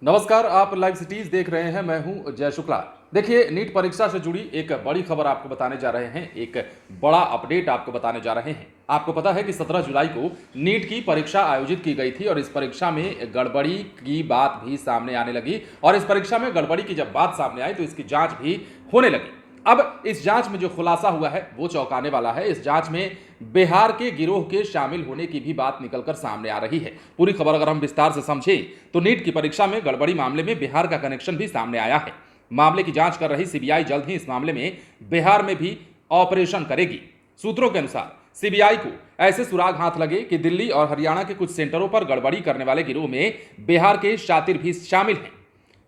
नमस्कार, आप live cities देख रहे हैं। मैं हूं जय शुक्ला। देखिए, नीट परीक्षा से जुड़ी एक बड़ी खबर आपको बताने जा रहे हैं, एक बड़ा अपडेट आपको बताने जा रहे हैं। आपको पता है कि 17 जुलाई को नीट की परीक्षा आयोजित की गई थी और इस परीक्षा में गड़बड़ी की बात भी सामने आने लगी और इस परीक्षा में गड़बड़ी की जब बात सामने आई तो इसकी जांच भी होने लगी। अब इस जांच में जो खुलासा हुआ है वो चौंकाने वाला है। इस जांच में बिहार के गिरोह के शामिल होने की भी बात निकलकर सामने आ रही है। पूरी खबर अगर हम विस्तार से समझें तो नीट की परीक्षा में गड़बड़ी मामले में बिहार का कनेक्शन भी सामने आया है। मामले की जांच कर रही सीबीआई जल्द ही इस मामले में बिहार में भी ऑपरेशन करेगी। सूत्रों के अनुसार सीबीआई को ऐसे सुराग हाथ लगे कि दिल्ली और हरियाणा के कुछ सेंटरों पर गड़बड़ी करने वाले गिरोह में बिहार के शातिर भी शामिल हैं।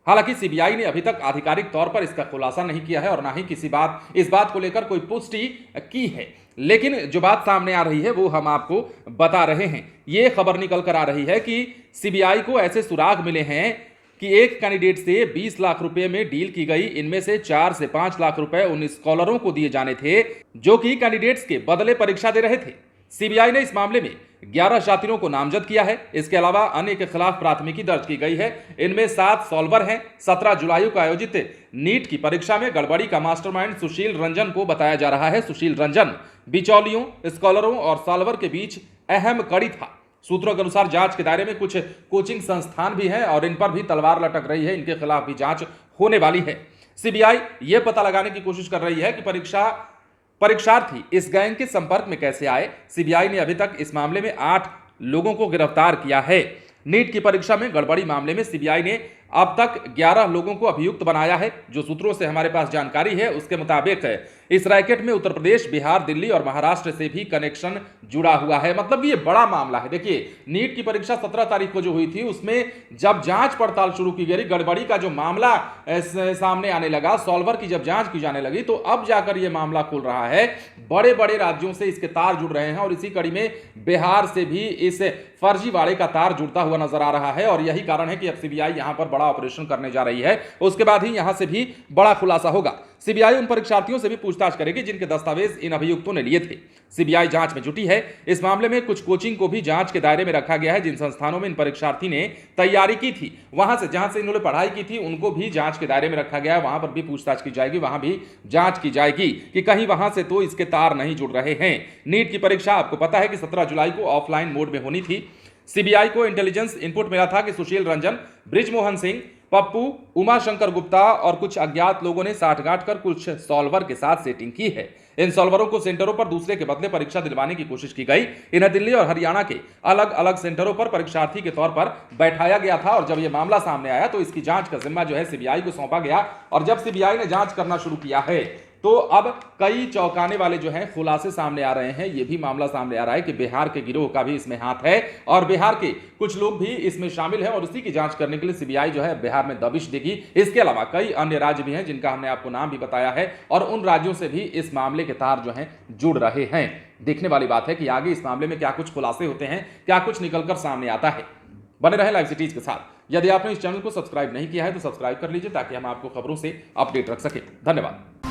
हालांकि सीबीआई ने अभी तक आधिकारिक तौर पर इसका खुलासा नहीं किया है और ना ही इस बात को लेकर कोई पुष्टि की है, लेकिन जो बात सामने आ रही है वो हम आपको बता रहे हैं। ये खबर निकल कर आ रही है कि सीबीआई को ऐसे सुराग मिले हैं कि एक कैंडिडेट से 20 लाख रुपए में डील की गई। इनमें से 4 से 5 लाख रुपए उन स्कॉलरों को दिए जाने थे जो कि कैंडिडेट्स के बदले परीक्षा दे रहे थे। सीबीआई ने इस मामले में 11 शातिरों को नामजद किया है। इसके अलावा अन्य के खिलाफ प्राथमिकी दर्ज की गई है। इनमें 7 सॉल्वर हैं। 17 जुलाई को आयोजित नीट की परीक्षा में गड़बड़ी का मास्टरमाइंड सुशील रंजन को बताया जा रहा है। सुशील रंजन बिचौलियों, स्कॉलरों और सॉल्वर के बीच अहम कड़ी था। सूत्रों के अनुसार जांच के दायरे में कुछ कोचिंग संस्थान भी हैं और इन पर भी तलवार लटक रही है। इनके खिलाफ भी जांच होने वाली है। सीबीआई यह पता लगाने की कोशिश कर रही है कि परीक्षार्थी इस गैंग के संपर्क में कैसे आए। सीबीआई ने अभी तक इस मामले में 8 लोगों को गिरफ्तार किया है। नीट की परीक्षा में गड़बड़ी मामले में सीबीआई ने अब तक 11 लोगों को अभियुक्त बनाया है। जो सूत्रों से हमारे पास जानकारी है उसके मुताबिक इस रैकेट में उत्तर प्रदेश, बिहार, दिल्ली और महाराष्ट्र से भी कनेक्शन जुड़ा हुआ है। मतलब ये बड़ा मामला है। देखिए, नीट की परीक्षा 17 तारीख को जो हुई थी उसमें जब जांच पड़ताल शुरू की गई, गड़बड़ी का जो मामला सामने आने लगा, सॉल्वर की जब जांच की जाने लगी, तो अब जाकर यह मामला खुल रहा है। बड़े बड़े राज्यों से इसके तार जुड़ रहे हैं और इसी कड़ी में बिहार से भी इस फर्जीवाड़े का तार जुड़ता हुआ नजर आ रहा है और यही कारण है कि अब सीबीआई यहां पर बड़ा ऑपरेशन करने जा रही है। उसके बाद ही यहां से भी बड़ा खुलासा होगा। सीबीआई उन परीक्षार्थियों से भी पूछताछ करेगी जिनके दस्तावेज इन अभियुक्तों ने लिए थे। सीबीआई जांच में जुटी है। इस मामले में कुछ कोचिंग को भी जांच के दायरे में रखा गया है। जिन संस्थानों में इन परीक्षार्थी ने तैयारी की थी, वहां से जहां से इन्होंने पढ़ाई की थी, उनको भी जांच के दायरे में रखा गया है। वहां पर भी पूछताछ की जाएगी, वहां भी जांच की जाएगी कि कहीं वहां से तो इसके तार नहीं जुड़ रहे हैं। नीट की परीक्षा आपको पता है कि 17 जुलाई को ऑफलाइन मोड में होनी थी। सीबीआई को इंटेलिजेंस इनपुट मिला था कि सुशील रंजन, बृजमोहन सिंह, पप्पू, उमाशंकर गुप्ता और कुछ अज्ञात लोगों ने साठगांठ कर कुछ सॉल्वर के साथ सेटिंग की है। इन सॉल्वरों को सेंटरों पर दूसरे के बदले परीक्षा दिलवाने की कोशिश की गई। इन्हें दिल्ली और हरियाणा के अलग अलग सेंटरों पर परीक्षार्थी के तौर पर बैठाया गया था और जब यह मामला सामने आया तो इसकी जांच का जिम्मा जो है सीबीआई को सौंपा गया और जब सीबीआई ने जांच करना शुरू किया है तो अब कई चौंकाने वाले जो हैं खुलासे सामने आ रहे हैं। यह भी मामला सामने आ रहा है कि बिहार के गिरोह का भी इसमें हाथ है और बिहार के कुछ लोग भी इसमें शामिल हैं और उसी की जांच करने के लिए सीबीआई जो है बिहार में दबिश देगी। इसके अलावा कई अन्य राज्य भी हैं जिनका हमने आपको नाम भी बताया है और उन राज्यों से भी इस मामले के तार जो हैं जुड़ रहे हैं। देखने वाली बात है कि आगे इस मामले में क्या कुछ खुलासे होते हैं, क्या कुछ निकलकर सामने आता है। बने रहे लाइव सिटीज के साथ। यदि आपने इस चैनल को सब्सक्राइब नहीं किया है तो सब्सक्राइब कर लीजिए ताकि हम आपको खबरों से अपडेट रख सके। धन्यवाद।